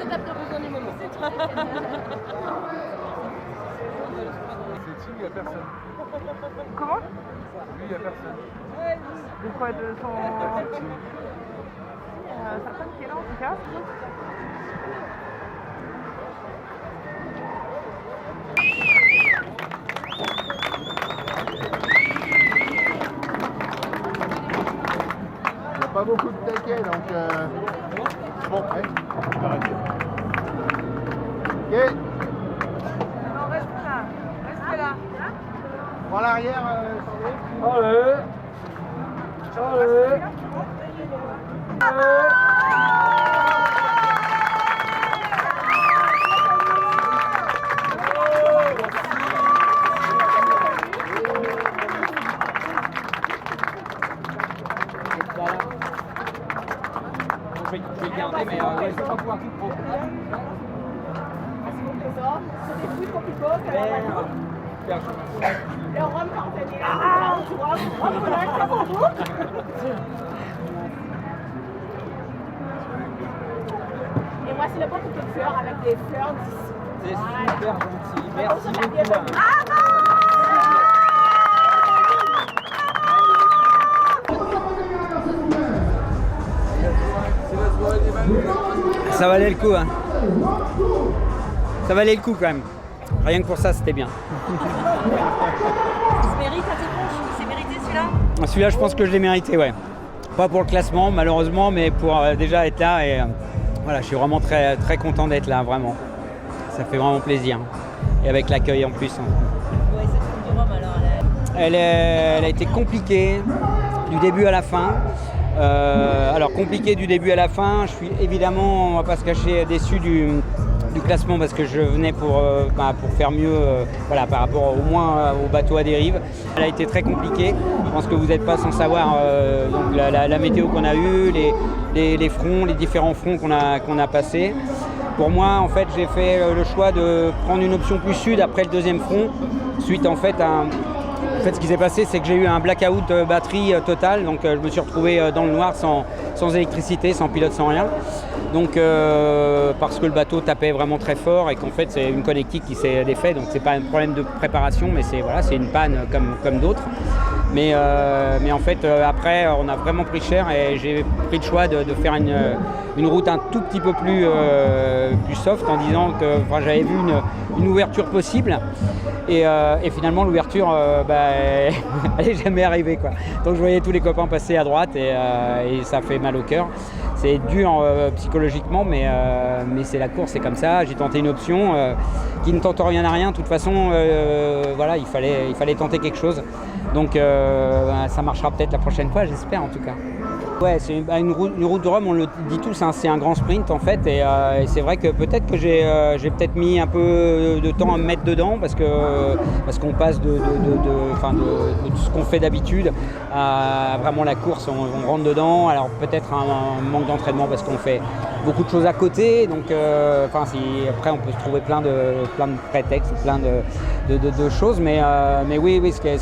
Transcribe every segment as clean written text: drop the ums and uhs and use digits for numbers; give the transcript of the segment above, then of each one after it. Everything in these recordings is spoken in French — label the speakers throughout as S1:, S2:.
S1: setup de besoin du moment.
S2: C'est Tim, il n'y a personne.
S3: Comment?
S2: Lui, il n'y a personne.
S3: De quoi? De son...
S2: C'est Tim.
S3: sa femme qui est là en tout cas.
S4: Il n'y a pas beaucoup de taquets, donc bon, ouais. Ok,
S3: Non, reste là. Reste là.
S4: prends l'arrière, Sandrine.
S2: Allez. Allez.
S5: Je vais le garder, mais ouais, je vais pas pouvoir tout prendre.
S1: Et voici le pot de fleurs avec des fleurs d'ici.
S5: C'est super gentil. Merci beaucoup.
S6: Ça valait le coup, hein. Ça valait le coup quand même. Rien que pour ça, c'était bien.
S1: Il se mérite à tes tronches. Il s'est mérité celui-là.
S6: Celui-là, je pense que je l'ai mérité, ouais. Pas pour le classement, malheureusement, mais pour déjà être là. Et voilà, je suis vraiment très, très content d'être là, vraiment. Ça fait vraiment plaisir. Et avec l'accueil en plus.
S1: Ouais, cette coupe du Rhum alors.
S6: Elle a été compliquée du début à la fin. Alors compliqué du début à la fin, je suis évidemment, on va pas se cacher, déçu du classement parce que je venais pour faire mieux voilà, par rapport au moins au bateau à dérive. Elle a été très compliquée, je pense que vous n'êtes pas sans savoir donc la météo qu'on a eue, les fronts, les différents fronts qu'on a passés. Pour moi, en fait, j'ai fait le choix de prendre une option plus sud après le deuxième front, suite en fait à En fait, ce qui s'est passé, c'est que j'ai eu un blackout batterie total, donc je me suis retrouvé dans le noir sans électricité, sans pilote, sans rien. Donc parce que le bateau tapait vraiment très fort et qu'en fait c'est une connectique qui s'est défaite, donc c'est pas un problème de préparation, mais c'est une panne comme d'autres. Mais en fait après on a vraiment pris cher et j'ai pris le choix de faire une route un tout petit peu plus soft en disant que j'avais vu une ouverture possible. Et finalement l'ouverture elle n'est jamais arrivée quoi. Donc je voyais tous les copains passer à droite et ça fait mal au cœur. C'est dur psychologiquement mais c'est la course, c'est comme ça. J'ai tenté une option qui ne tente rien à rien. De toute façon voilà, il fallait tenter quelque chose. Donc ça marchera peut-être la prochaine fois, j'espère en tout cas. Ouais, c'est une route de Rhum, on le dit tous, hein, c'est un grand sprint en fait et c'est vrai que peut-être que j'ai peut-être mis un peu de temps à me mettre dedans parce qu'on passe de ce qu'on fait d'habitude à vraiment la course, on rentre dedans. Alors peut-être un manque d'entraînement parce qu'on fait beaucoup de choses à côté, donc après on peut se trouver plein de prétextes, plein de choses, mais oui, ce qui a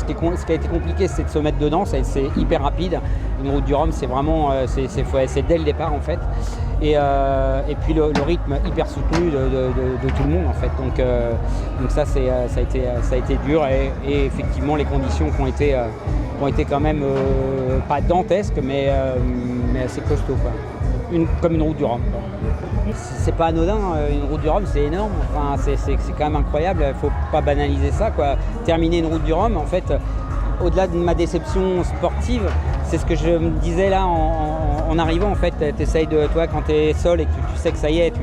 S6: été compliqué, c'est de se mettre dedans, c'est hyper rapide. Une route du Rhum, c'est vraiment, c'est dès le départ en fait, et puis le rythme hyper soutenu de tout le monde en fait. Donc ça, ça a été dur et effectivement les conditions qui ont été quand même pas dantesques, mais assez costaud quoi. Comme une route du Rhum. C'est pas anodin, une route du Rhum, c'est énorme. Enfin, c'est quand même incroyable. Il faut pas banaliser ça quoi. Terminer une route du Rhum, en fait, au-delà de ma déception sportive, c'est ce que je me disais là en arrivant en fait. T'essayes de toi quand t'es seul et que tu sais que ça y est, tu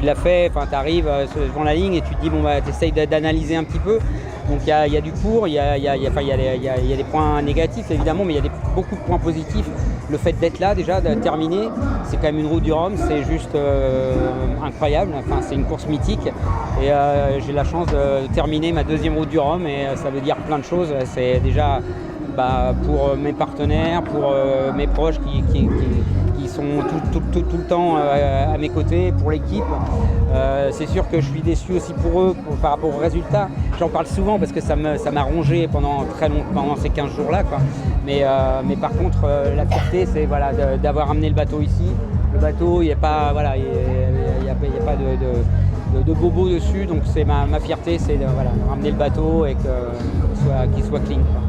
S6: l'as fait. Enfin, t'arrives devant la ligne et tu te dis bon t'essayes d'analyser un petit peu. Donc il y a du pour, il y a des points négatifs évidemment, mais il y a beaucoup de points positifs. Le fait d'être là déjà, de terminer, c'est quand même une route du Rhum, c'est juste incroyable. Enfin, c'est une course mythique et j'ai la chance de terminer ma deuxième route du Rhum et ça veut dire plein de choses. C'est déjà pour mes partenaires, pour mes proches qui sont tout le temps à mes côtés pour l'équipe. C'est sûr que je suis déçu aussi pour eux par rapport aux résultats. J'en parle souvent parce que ça m'a rongé pendant très longtemps, pendant ces 15 jours-là, quoi. Mais par contre, la fierté, c'est voilà, d'avoir amené le bateau ici. Le bateau, il n'y a pas, voilà, il y a pas de bobo dessus, donc c'est ma fierté, c'est de ramener le bateau et qu'il soit clean, quoi.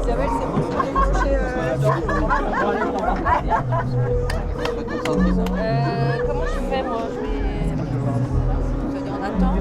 S1: Isabelle, c'est bon, on est couché
S3: Comment je fais moi? Je vais... On attend.